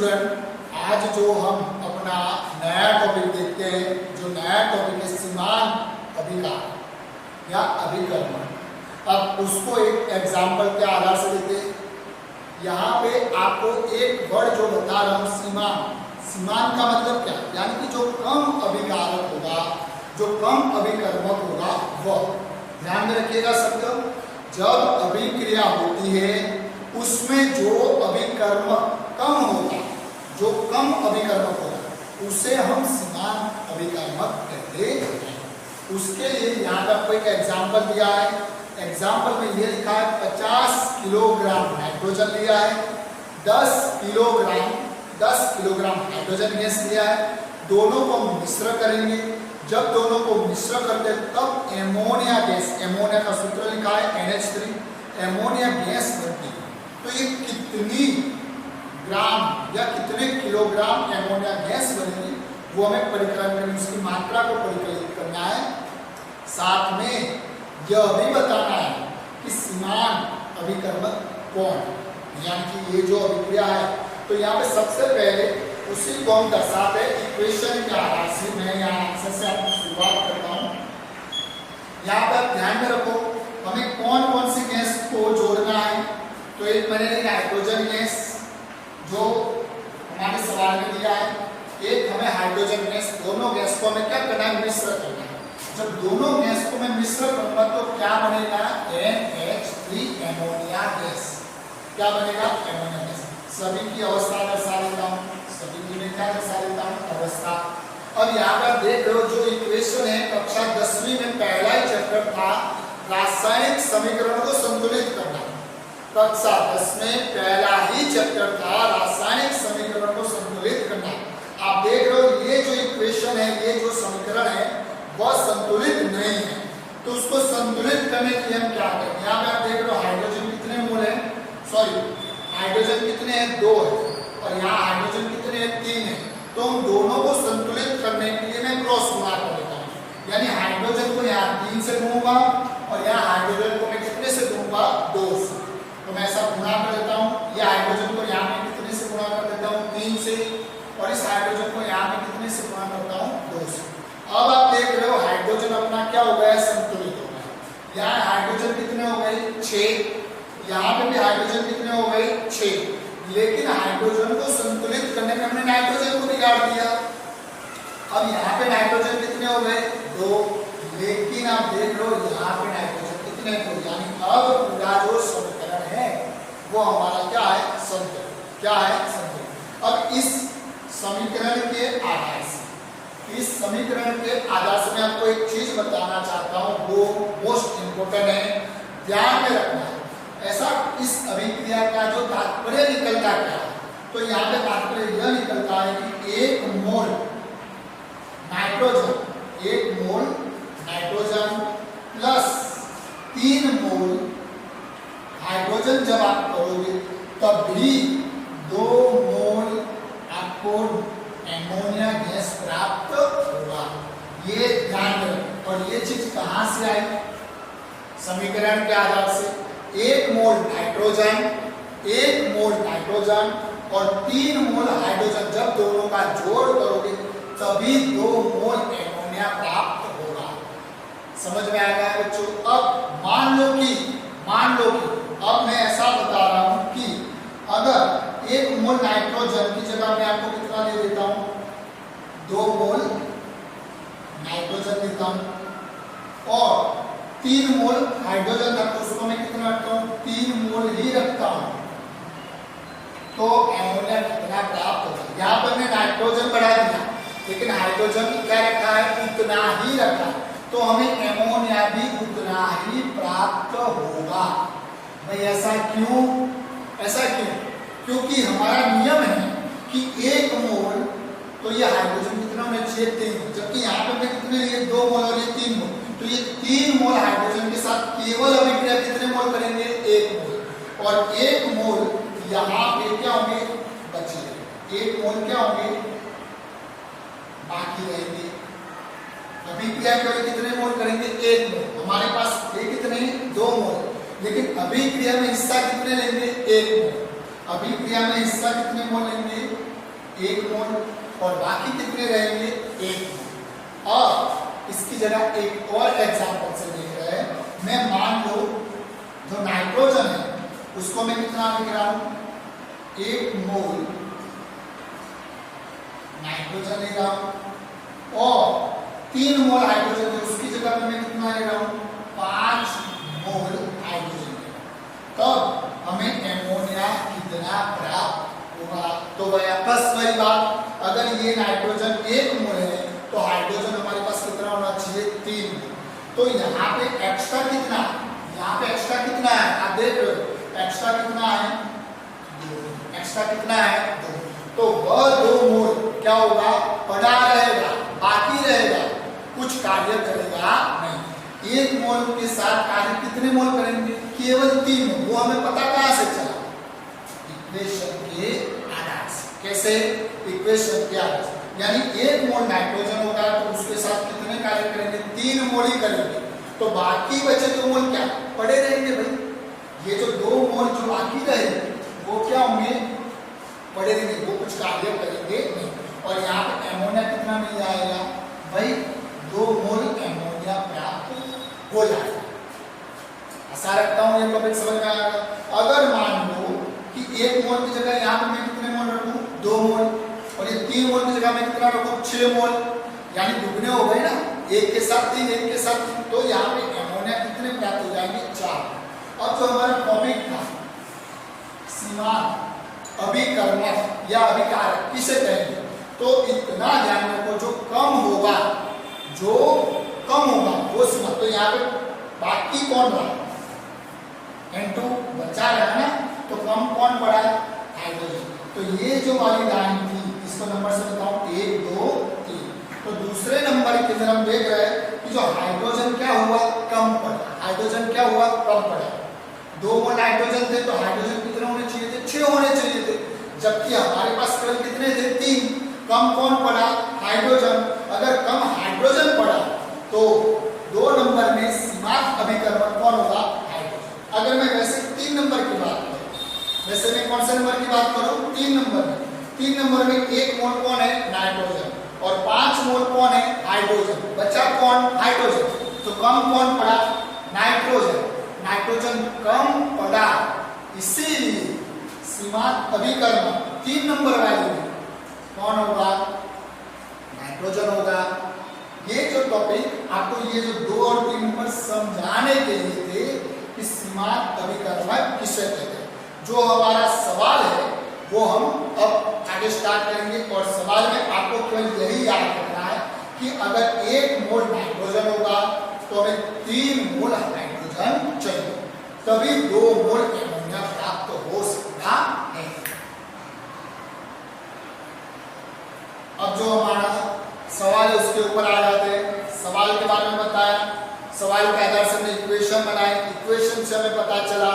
Student, आज जो हम अपना नया टॉपिक देखते हैं, जो नया टॉपिक है सीमांत अभिकार या अभिकर्मण। अब उसको एक एग्जाम्पल के आधार से देखते हैं। यहाँ पे आपको एक वर्ड जो बता रहा हूँ सीमांत। सीमांत का मतलब क्या, यानी कि जो कम अभिकारक होगा, जो कम अभिकर्मक होगा वह। ध्यान में रखिएगा शब्द, जब अभिक्रिया होती है उसमें जो अभिकर्मक कम होगा, जो कम अभिकर्मक होगा उसे हम सीमांत अभिकर्मक कहते हैं। उसके लिए यहाँ पर आपको एक एग्जाम्पल दिया है। एग्जाम्पल में ये लिखा है 50 किलोग्राम नाइट्रोजन लिया है, 10 किलोग्राम हाइड्रोजन गैस लिया है। दोनों को हम मिश्र करेंगे। जब दोनों को मिश्र करते हैं तब एमोनिया गैस, एमोनिया का सूत्र लिखा है NH3, एमोनिया गैस बनती है। तो ये कितनी ग्राम या कितने किलोग्राम एमोनिया गैस बनेगी वो हमें परिकलन करनी, उसकी मात्रा को परिकलित करना है। साथ में यह भी बताना है कि सीमांत अभिकर्मक कौन, यानी कि ये जो अभिक्रिया है। तो यहाँ पे सबसे पहले उसी को हम दर्शाते हैं इक्वेशन के आधार से। मैं यहाँ आंसर से आपको शुरुआत करता हूँ। यहाँ पर ध्यान में रखो हमें कौन कौन सी गैस को जोड़ना है। तो एक मैंने नाइट्रोजन गैस जो हमारे सवाल में दिया है, एक हमें हाइड्रोजन गैस। दोनों गैस को हमें क्या करना है, मिश्र करना है। जब दोनों गैस को मैं मिश्र करूंगा तो क्या बनेगा, NH3 एमोनिया गैस। क्या बनेगा, एमोनिया गैस। सभी की अवस्था दर्शा देता हूँ, सभी की मैं क्या दर्शा देता हूँ, अवस्था। अब यहाँ पर देख रहे हो जो इक्वेशन है कक्षा 10वीं में पहला ही चैप्टर था, रासायनिक समीकरणों को संतुलित करना। कक्षा 10 में पहला ही चैप्टर था, रासायनिक समीकरणों को संतुलित करना। आप देख रहे हो ये जो इक्वेशन है, ये जो समीकरण है वह संतुलित नहीं है। तो उसको संतुलित करने के लिए हम क्या करें। यहाँ पे आप देख रहे हो हाइड्रोजन कितने मोल है, सॉरी हाइड्रोजन कितने हैं, 2 है, और यहाँ हाइड्रोजन कितने हैं, 3 है। तो हम दोनों को संतुलित करने के लिए मैं क्रॉस गुणा कर देता हूँ, यानी हाइड्रोजन को यहाँ 3 से दूंगा और यहाँ हाइड्रोजन को मैं कितने से दूंगा, 2 से। तो मैं ऐसा गुणा कर देता हूँ। यह हाइड्रोजन को यहाँ पे कितने से गुणा कर देता हूँ, 3 से, और इस हाइड्रोजन को यहाँ पे कितने से गुणा करता हूँ, 2 से। अब आप देख रहे हो हाइड्रोजन अपना क्या हो गया, संतुलित हो गया। यहाँ हाइड्रोजन कितने हो गए, 6, यहाँ पे भी हाइड्रोजन कितने हो गए, 6। लेकिन हाइड्रोजन को संतुलित करने में हमने नाइट्रोजन को बिगाड़ दिया। अब यहाँ पे नाइट्रोजन कितने हो गए, 2, लेकिन आप देख रहे हो यहाँ पे नाइट्रोजन कितने हो, यानी अब पूरा जो समीकरण है वो हमारा क्या है, संतुलित। क्या है, संतुलित। अब इस समीकरण के आधार से, इस समीकरण के आधार से मैं आपको एक चीज बताना चाहता हूँ, वो मोस्ट इंपोर्टेंट है, ध्यान में रखना है। ऐसा इस अभिक्रिया का जो तात्पर्य निकलता क्या है, तो यहाँ पे तात्पर्य यह निकलता है कि 1 mole nitrogen, 1 mole nitrogen plus 3 मोल हाइड्रोजन जब आप करोगे तब भी 2 मोल आपको एमोनिया गैस प्राप्त होगा। ये ध्यान रखें। और ये चीज कहां से आई, समीकरण के आधार से। 1 मोल नाइट्रोजन, 1 मोल नाइट्रोजन और 3 मोल हाइड्रोजन जब दोनों का जोड़ करोगे तभी 2 मोल एमोनिया प्राप्त होगा। समझ में आ गया बच्चों। अब मान लो कि अब मैं ऐसा बता रहा हूं कि अगर 1 मोल नाइट्रोजन की जगह मैं आपको कितना दे देता हूं, 2 मोल नाइट्रोजन देता हूं और 3 मोल हाइड्रोजन था, तो उसको मैं कितना रखता हूं, 3 मोल ही रखता हूं, तो एमोनिया कितना प्राप्त होगा। यहाँ पर मैं नाइट्रोजन बढ़ा दिया लेकिन हाइड्रोजन क्या रखा है, उतना ही रखा है, तो हमें एमोनिया भी उतना ही प्राप्त होगा। भाई ऐसा क्यों, ऐसा क्यों, क्योंकि हमारा नियम है कि 1 मोल, तो ये हाइड्रोजन कितना होना चाहिए, 3, जबकि यहाँ पे मैं कितने लिए, 2 मोल और ये 3 मोल, तो ये 3 मोल हाइड्रोजन के साथ केवल अभिक्रिया कितने मोल करेंगे, 1 मोल, और 1 मोल यहाँ पे क्या होंगे, बचे 1 मोल क्या होंगे, बाकी रहेंगे। अभिक्रिया केवल कितने मोल करेंगे, 1 मोल। हमारे पास ये कितने, 2 मोल, लेकिन अभिक्रिया में हिस्सा कितने लेंगे, 1 मोल। अभिक्रिया में हिस्सा कितने मोल लेंगे, 1 मोल और बाकी कितने रहेंगे 1 मोल। और इसकी जगह एक और एग्जांपल से देख रहे हैं। मैं मान लो जो नाइट्रोजन है उसको मैं कितना लिख रहा हूं 1 मोल नाइट्रोजन ले रहा हूं और 3 मोल हाइड्रोजन है, उसकी जगह पे मैं कितना ले रहा हूं 5 मोल हाइड्रोजन। तब हमें एमोनिया कितना प्राप्त होगा? तो बस वही बात, अगर ये नाइट्रोजन 1 मोल है तो हाइड्रोजन हमारे पास कितना होना चाहिए 3 मोल। तो यहाँ पे एक्स्ट्रा कितना, यहाँ पे एक्स्ट्रा कितना है आप देख रहे हो, एक्स्ट्रा कितना है 2, एक्स्ट्रा कितना है 2। तो वह 2 मोल क्या होगा पड़ा रहेगा, बाकी रहेगा, कुछ कार्य करेगा नहीं। 1 मोल के साथ कार्य कितने मोल करेंगे केवल 3 मोल। वो हमें पता कहां से चला इक्वेशन के आधार से। कैसे इक्वेशन के आधार से, यानी 1 मोल नाइट्रोजन होगा तो उसके साथ कितने कार्य करेंगे 3 मोल ही करेंगे। तो बाकी बचे 2 मोल क्या पड़े रहेंगे भाई। ये जो 2 मोल जो बाकी रहेंगे वो क्या होंगे पड़े रहेंगे, वो कुछ कार्य करेंगे नहीं। और यहाँ पे एमोनिया कितना मिल जाएगा भाई 2 मोल एमोनिया प्राप्त हो जाएगा। आशा रखता हूँ ये टॉपिक समझ में आएगा। अगर मान लो कि 1 मोल की जगह यहाँ पे मैं कितने मोल रखूँ 2 मोल और ये 3 मोल की जगह मैं कितना रखूँ 6 मोल, यानी दुगने हो गए ना, 1 के साथ 3 1 के साथ 3। तो यहाँ पे एमोनिया कितने प्राप्त हो जाएंगे 4। अब जो हमारा टॉपिक था सीमांत अभिकर्मक या अभिकारक किसे कहेंगे, तो इतना ध्यान रखो जो कम होगा वो सीमा। तो यहाँ पे बाकी कौन रहा N2 बचा रहा ना, तो कम कौन पड़ा हाइड्रोजन। तो ये जो वाली लाइन थी इसको नंबर से बताऊं 1 2 3। तो दूसरे नंबर के अंदर हम देख रहे हैं कि जो हाइड्रोजन क्या हुआ कम पड़ा, हाइड्रोजन क्या हुआ कम पड़ा। 2 मोल हाइड्रोजन थे तो हाइड्रोजन कितने होने चाहिए थे 6 होने चाहिए थे, जबकि हमारे पास केवल कितने थे 3। कम कौन पड़ा हाइड्रोजन। अगर कम हाइड्रोजन पड़ा तो 2 नंबर में सीमांत अभिकर्मक कौन होगा हाइड्रोजन। अगर मैं वैसे 3 नंबर की बात करूं, वैसे मैं कौन से नंबर की बात करूं 3 नंबर में। 3 नंबर में 1 मोल कौन है नाइट्रोजन और 5 मोल कौन है हाइड्रोजन, बचा कौन हाइड्रोजन। तो कम कौन पड़ा नाइट्रोजन, नाइट्रोजन कम पड़ा, इसीलिए सीमांत अभिकर्मक 3 नंबर वाले में कौन होगा नाइट्रोजन होगा। ये जो टॉपिक आपको ये जो 2 और 3 नंबर समझाने के लिए थे कि सीमांत अभिकर्मक किसे कहते हैं। जो हमारा सवाल है वो हम अब आगे स्टार्ट करेंगे। और सवाल में आपको केवल यही याद रखना है कि अगर 1 मोल नाइट्रोजन होगा तो हमें 3 मोल हाइड्रोजन चाहिए, तभी 2 मोल एमोनिया प्राप्त हो सकता है। अब जो हमारा सवाल है उसके ऊपर आ जाते हैं। सवाल के बारे में बताया, सवाल के आधार से हमने इक्वेशन बनाई, इक्वेशन से हमें पता चला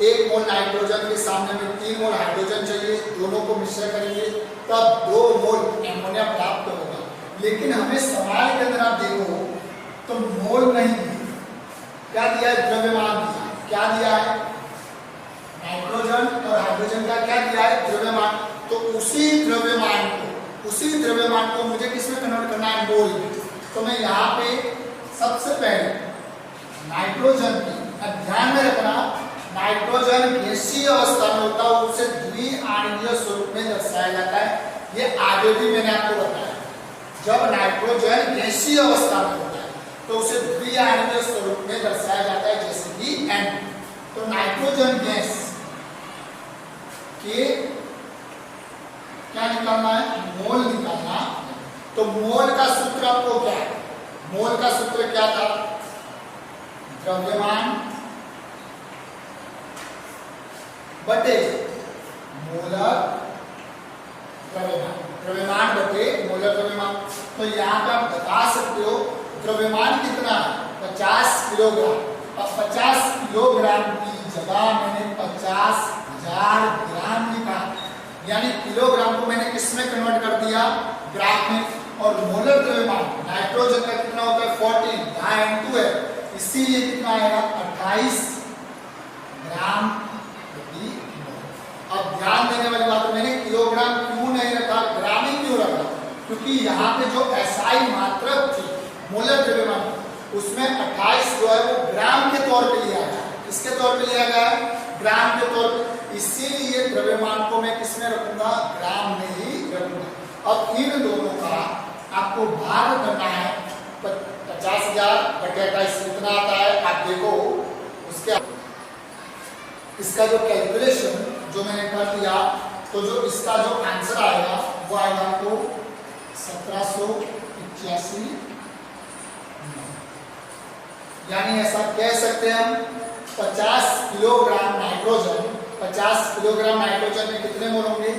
1 मोल नाइट्रोजन के सामने में 3 मोल हाइड्रोजन चाहिए, दोनों को मिश्रण करेंगे तब 2 मोल एमोनिया प्राप्त होगा। लेकिन हमें सवाल के अंदर आप देखो तो मोल नहीं क्या दिया है द्रव्यमान दिया। क्या दिया है नाइट्रोजन और हाइड्रोजन का क्या दिया है द्रव्यमान। तो उसी द्रव्यमान को मुझे किसमें कन्वर्ट करना है मोल में। तो मैं यहाँ पे सबसे पहले नाइट्रोजन की ध्यान में रखना, नाइट्रोजन गैसीय अवस्था में होता है, उसे द्विआण्वीय स्वरूप में दर्शाया जाता है। ये आगे भी मैंने आपको बताया, जब नाइट्रोजन गैसीय अवस्था में होता है तो उसे द्विआण्वीय स्वरूप में दर्शाया जाता है, जैसे कि N। तो नाइट्रोजन गैस के क्या निकालना है मोल निकालना। तो मोल का सूत्र आपको क्या है, मोल का सूत्र क्या था द्रव्यमान बटे मोलर द्रव्यमान, द्रव्यमान बटे मोलर द्रव्यमान। तो यहाँ पे आप बता सकते हो द्रव्यमान कितना 50 किलोग्राम। अब 50 किलोग्राम की जगह मैंने 50,000 ग्राम लिखा, यानी किलोग्राम को मैंने किसमें कन्वर्ट कर दिया ग्राम में। और मोलर द्रव्यमान नाइट्रोजन का कितना होता है 14, यहाँ N2 है, इसीलिए कितना आएगा 28 ग्राम प्रति मोल। अब ध्यान देने वाली बात, मैंने किलोग्राम क्यों नहीं रखा ग्राम क्योंकि यहाँ पे जो एसआई मात्रक थी मोलर द्रव्यमान उसमें 28 जो है वो ग्राम के तौर पे लिया गया। किसके तौर पे लिया गया? ग्राम के तौर पे। इसीलिए द्रव्यमान को मैं किसमें रखूंगा? ग्राम में ही रखूंगा। अब इन दोनों का आपको भाग करना है। 50,000 बटे 28 कितना आता है आप देखो। उसके इसका जो कैलकुलेशन जो मैंने कर दिया तो जो इसका जो आंसर आएगा वो आएगा आपको 1785। यानी ऐसा कह सकते हैं हम 50 किलोग्राम नाइट्रोजन 50 किलोग्राम नाइट्रोजन में कितने मोल होंगे?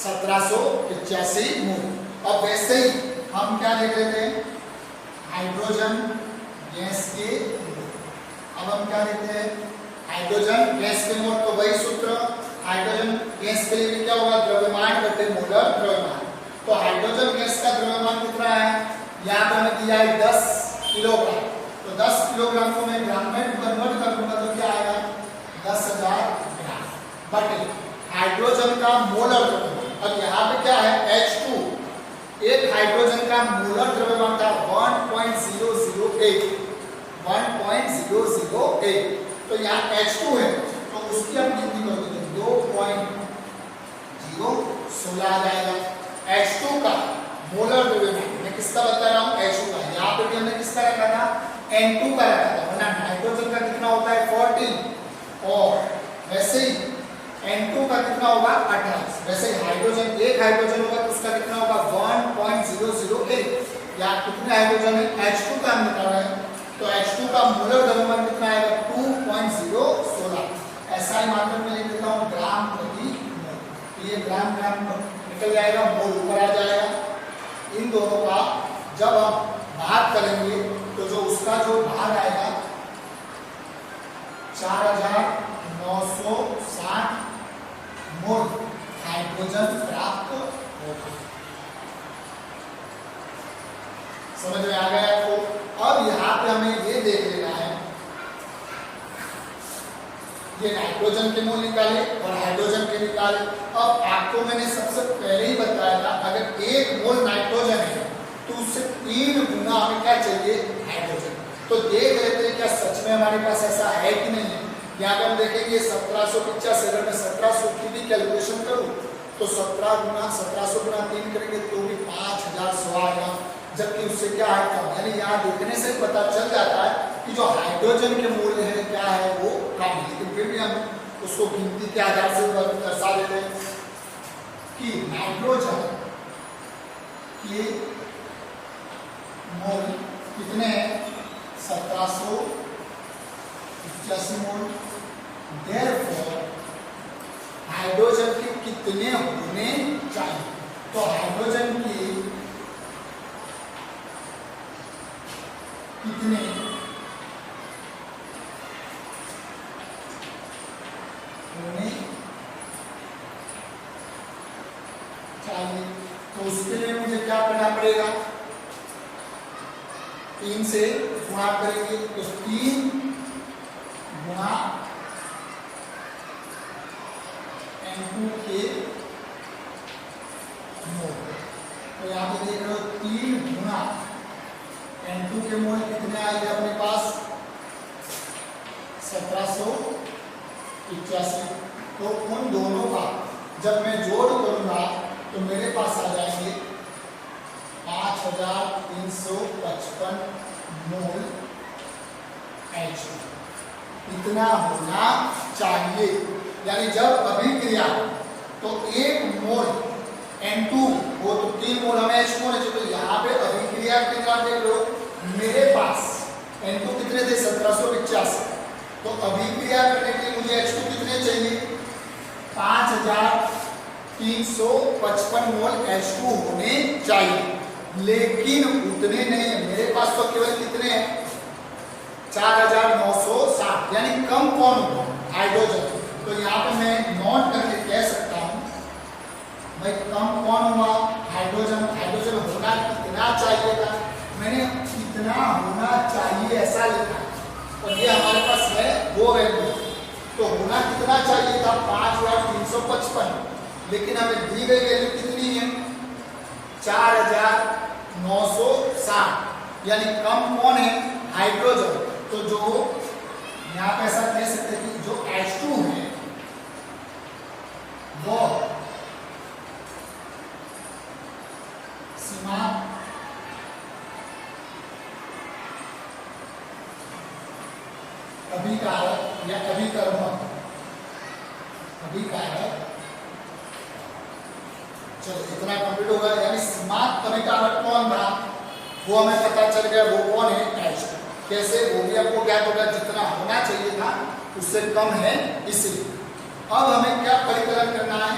1785 मोल। अब वैसे ही हम क्या देख रहे थे? हाइड्रोजन गैस के मोल। अब हम क्या देखते हैं? हाइड्रोजन गैस के मोल। तो वही सूत्र हाइड्रोजन गैस के लिए भी क्या होगा? द्रव्यमान बटे मोलर द्रव्यमान। तो हाइड्रोजन गैस का द्रव्यमान कितना है? यहाँ पे हमें दिया है 10 किलोग्राम। तो 10 किलोग्राम को मैं ग्राम में कन्वर्ट कर दूंगा तो क्या आएगा? 10,000 ग्राम बटे हाइड्रोजन का मोलर द्रव्यमान। अब यहाँ पे क्या है? H2 एक हाइड्रोजन का मोलर द्रव्यमान था 1.008 1.008। तो यहाँ H2 है तो उसकी हम गिनती कर देते 2.016 आ जाएगा। H2 का मोलर द्रव्यमान मैं किसका बता रहा हूँ? H2 का। यहाँ पे भी हमने किसका रखा था? N2 का रखा था। वरना नाइट्रोजन का कितना होता है? 14 और वैसे ही N2 का कितना होगा? 28। वैसे ही हाइड्रोजन एक हाइड्रोजन होगा तो उसका कितना होगा? 1.008। या कितने हाइड्रोजन है? H2 का हम निकाल रहे हैं तो H2 का मोलर द्रव्यमान कितना आएगा? 2.016। ऐसा ही मात्रा में लिख देता हूँ ग्राम प्रति मोल। ये ग्राम ग्राम निकल जाएगा, मोल ऊपर आ जाएगा। इन दोनों का जब हम भाग करेंगे तो जो उसका जो भाग आएगा 4960 मोल हाइड्रोजन प्राप्त होगा। समझ में आ गया आपको? अब यहाँ पे हमें ये देख लेना है, ये नाइट्रोजन के मोल निकाले और हाइड्रोजन के निकाले। अब आपको मैंने सबसे पहले ही बताया था अगर 1 मोल नाइट्रोजन है तो उससे 3 गुना हमें क्या चाहिए? हाइड्रोजन। तो देख लेते हैं क्या सच में हमारे पास ऐसा है कि नहीं है। यहाँ पे हम देखेंगे 1785। अगर मैं 1700 की भी कैलकुलेशन करूँ तो 1700 गुना 3 करेंगे तो भी 5100 आएगा। जबकि उससे क्या है कम। यानी यहाँ देखने से पता चल जाता है कि जो हाइड्रोजन के मूल्य है क्या है वो कम है। लेकिन फिर भी हम उसको गिनती के आधार से दर्शा देते हैं कि नाइट्रोजन के मोल कितने हैं? 1785 मोल। देयरफॉर हाइड्रोजन के कितने होने चाहिए? तो हाइड्रोजन की कितने होने चाहिए? तो उसके लिए मुझे क्या करना पड़ेगा? 3 से गुणा करेंगे तो 3 गुणा N2 के मोल। तो यहाँ पे देख रहे हो 3 गुणा N2 के मोल कितने आएंगे अपने पास? 1785। तो उन दोनों का जब मैं जोड़ करूंगा तो मेरे पास आ जाएंगे 5355 मोल H2। इतना होना चाहिए। यानी जब अभिक्रिया तो 1 मोल N2 वो तो 3 मोल हमें H2 होने चाहिए। तो यहाँ पे अभिक्रिया के क्या देख लो मेरे पास N2 कितने थे? 1785। तो अभिक्रिया करने के लिए मुझे H2 कितने चाहिए? 5355 मोल H2 होने चाहिए। लेकिन उतने नहीं है मेरे पास। तो केवल कितने हैं? 4960। यानी कम कौन होगा? हाइड्रोजन। तो यहाँ पे मैं नोट करके कह सकता हूँ भाई कम कौन हुआ? हाइड्रोजन। हाइड्रोजन होना कितना चाहिए था? मैंने कितना होना चाहिए ऐसा लिखा और ये हमारे पास है वो वैल्यू। तो होना कितना चाहिए था? 5355। लेकिन हमें दी गई वैल्यू कितनी है? 4960, यानी कम कौन है? हाइड्रोजन। तो जो यहाँ पे ऐसा कह सकते हैं कि जो H2 है वो सीमा अभिकारक या अभिकर्मक, चलो इतना कंप्लीट होगा। यानी सीमांत अभिकारक कौन था वो हमें पता चल गया, वो कौन है? H2। कैसे? वो भी आपको ज्ञात होगा, जितना होना चाहिए था उससे कम है इसलिए। अब हमें क्या परिकलन करना है?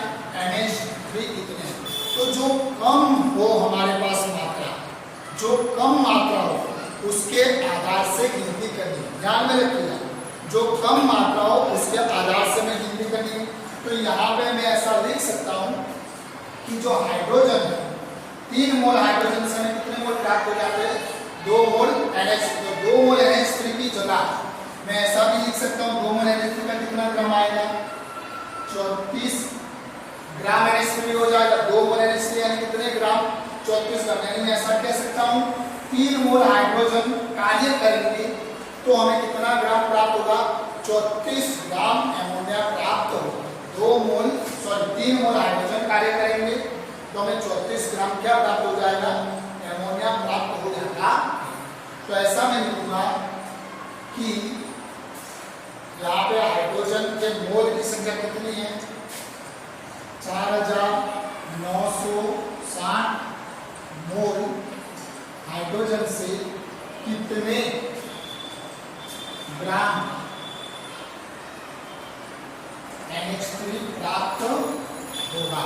NH3 कितने? तो जो कम हो हमारे पास मात्रा, जो कम मात्रा हो उसके आधार से गिनती करनी है। ध्यान में रखिएगा, जो कम मात्रा हो उसके आधार से मैं गिनती करनी है। तो यहाँ पे मैं ऐसा लिख सकता हूँ कि जो हाइड्रोजन है, 3 मोल हाइड्रोजन से हमें कितने मोल प्राप्त हो जाते हैं? 2 मोल NH3। तो 2 मोल NH3 की जगह मैं ऐसा भी लिख सकता हूँ, 2 मोल NH3 का कितना ग्राम आएगा? 34 ग्राम NH3 हो जाएगा। 2 मोल NH3 यानी कितने ग्राम? 34 ग्राम। यानी मैं ऐसा कह सकता हूँ 3 मोल हाइड्रोजन कार्य करेंगे तो हमें कितना ग्राम प्राप्त होगा? 34 ग्राम एमोनिया प्राप्त होगा। 3 मोल हाइड्रोजन कार्य करेंगे तो हमें 34 ग्राम क्या प्राप्त हो जाएगा? एमोनिया प्राप्त हो जाएगा। तो ऐसा मैं लिखूंगा कि यहाँ पे हाइड्रोजन के मोल की संख्या कितनी है? 4960 मोल हाइड्रोजन से कितने ग्राम NH3 प्राप्त होगा?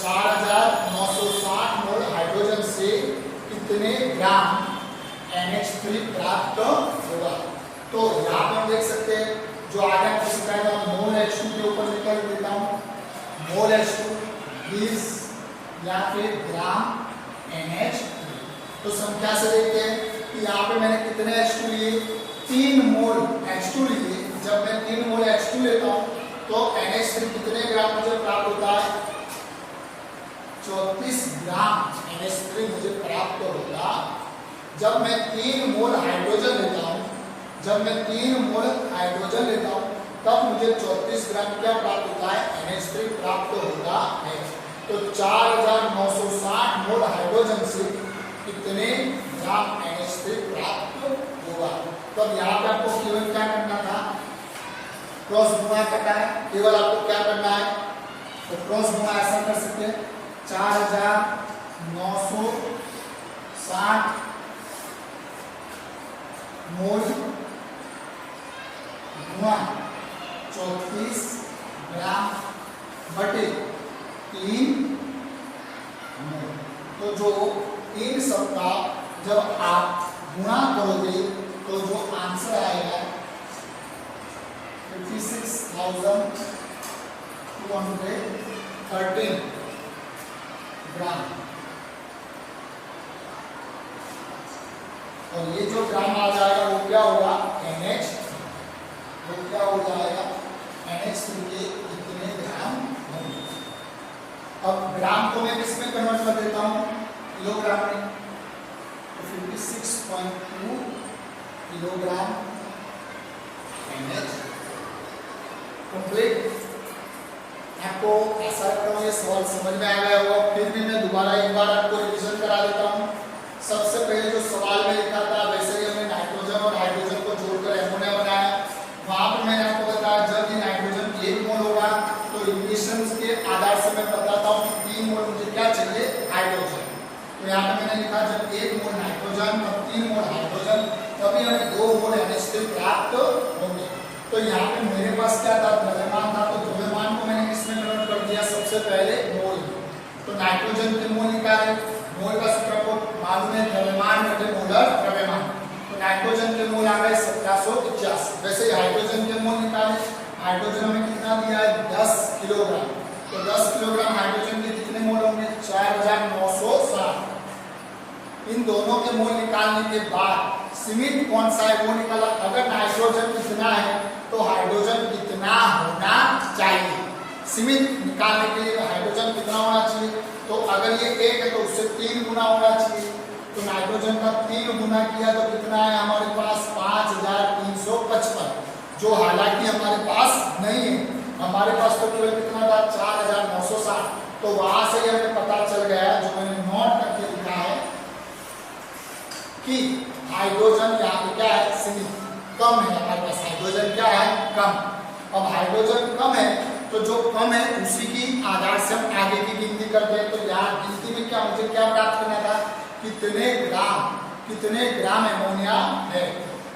4960 मोल हाइड्रोजन से कितने ग्राम NH3 प्राप्त होगा? तो यहाँ पे हम देख सकते हैं, जो आगे हमको सिखाया मोल H2 के ऊपर निकल देता हूँ, मोल H2 20 या फिर ग्राम NH3। तो संख्या से देखते हैं कि यहाँ पे मैंने कितने H2 लिए? 3 मोल H2 लिए। जब मैं 3 मोल H2 लेता हूँ तो NH3 कितने ग्राम मुझे प्राप्त होता है? 34 ग्राम NH3 मुझे प्राप्त होगा। जब मैं 3 मोल हाइड्रोजन लेता हूँ, तब मुझे 34 ग्राम क्या प्राप्त होता है? NH3 प्राप्त होता है। तो 4960 मोल हाइड्रोजन से कितने ग्राम NH3 प्राप्त होगा? तो अब यहाँ पे आपको केवल क्या करना था? क्रॉस गुणा करना है। केवल आपको क्या करना है? तो क्रॉस गुणा ऐसा कर सकते हैं, 4960 मोल गुणा 34 ग्राम बटे 3 मोल। तो जो 3 सप्ताह जब आप गुणा करोगे तो जो आंसर आएगा 56,213 ग्राम। और ये जो ग्राम आ जाएगा वो क्या होगा? NH, वो क्या हो जाएगा? NH3 के कितने ग्राम होंगे? अब ग्राम को मैं किस में कन्वर्ट कर देता हूँ? किलोग्राम में। तो 56.2 किलोग्राम NH कंप्लीट। आपको ऐसा लगता है ये सवाल समझ में आ गया होगा, फिर भी मैं दोबारा एक बार आपको रिवीजन करा देता हूँ। सबसे पहले जो सवाल में लिखा था वैसे ही हमने नाइट्रोजन और हाइड्रोजन को जोड़कर एमोनिया बनाया। वहां पर मैंने आपको बताया जब ये नाइट्रोजन 1 मोल होगा तो इक्वेशंस के आधार से मैं बताता हूँ कि 3 मोल मुझे क्या चाहिए? हाइड्रोजन। तो यहाँ पे मैंने लिखा जब 1 मोल नाइट्रोजन और 3 मोल हाइड्रोजन, तभी हमें 2 मोल NH3 प्राप्त होंगे। तो यहाँ पे मेरे पास क्या था? द्रव्यमान था। तो द्रव्यमान को मैंने किसमें कन्वर्ट कर दिया? सबसे पहले मोल। तो नाइट्रोजन के मोल निकाले, मोल का सूत्र आपको मालूम है, द्रव्यमान बटे मोलर द्रव्यमान। तो नाइट्रोजन के मोल आ गए 1781। वैसे ही हाइड्रोजन के मोल निकाले, हाइड्रोजन हमें कितना दिया है? 10 किलोग्राम। तो 10 किलोग्राम हाइड्रोजन के कितने मोल होंगे? 4960। इन दोनों के मोल निकालने के बाद सीमित कौन सा है वो निकाला। अगर नाइट्रोजन कितना है तो हाइड्रोजन कितना होना चाहिए? सीमित निकालने के लिए हाइड्रोजन कितना होना चाहिए? तो अगर ये 1 है तो उससे 3 गुना होना चाहिए। तो नाइट्रोजन का 3 गुना किया तो कितना है हमारे पास 5355, जो हालांकि हमारे पास नहीं है। हमारे पास तो केवल कितना था 4960। तो वहां से हमें पता चल गया, जो मैंने नोट करके लिखा है, कि हाइड्रोजन यहाँ पे क्या है सीमित, कम है हमारे पास। हाइड्रोजन क्या है कम। अब हाइड्रोजन कम है तो जो कम है उसी की आधार से हम आगे की गिनती करते हैं। तो यहाँ गिनती में क्या मुझे क्या प्राप्त करना था, कितने ग्राम एमोनिया है।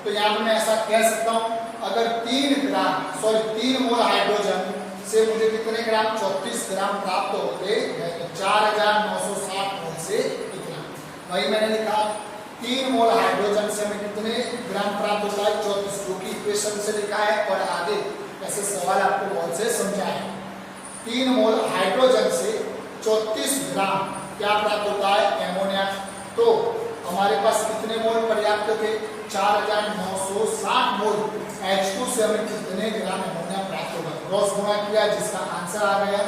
तो यहाँ पे मैं ऐसा कह सकता हूँ, अगर 3 मोल हाइड्रोजन से मुझे कितने ग्राम 34 ग्राम प्राप्त होते हैं, तो 4960 मोल से कितना, वही मैंने लिखा 3 मोल हाइड्रोजन से हमें कितने ग्राम प्राप्त होता है 34, जो कि इक्वेशन से लिखा है और आगे ऐसे सवाल आपको बहुत से समझाए। 3 मोल हाइड्रोजन से 34 ग्राम क्या प्राप्त होता है एमोनिया। तो हमारे पास कितने मोल पर्याप्त थे 4960 मोल H2 से हमें कितने ग्राम एमोनिया प्राप्त होगा। क्रॉस गुणा किया जिसका आंसर आ गया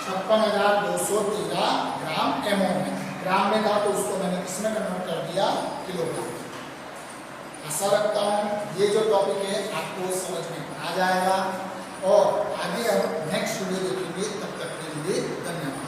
56,213 ग्राम एमोनिया। ग्राम में था तो उसको मैंने किसमें कन्वर्ट कर दिया किलोग्राम। आशा रखता हूँ ये जो टॉपिक है आपको समझ में आ जाएगा और आगे हम नेक्स्ट वीडियो देखेंगे। तब तक के लिए धन्यवाद।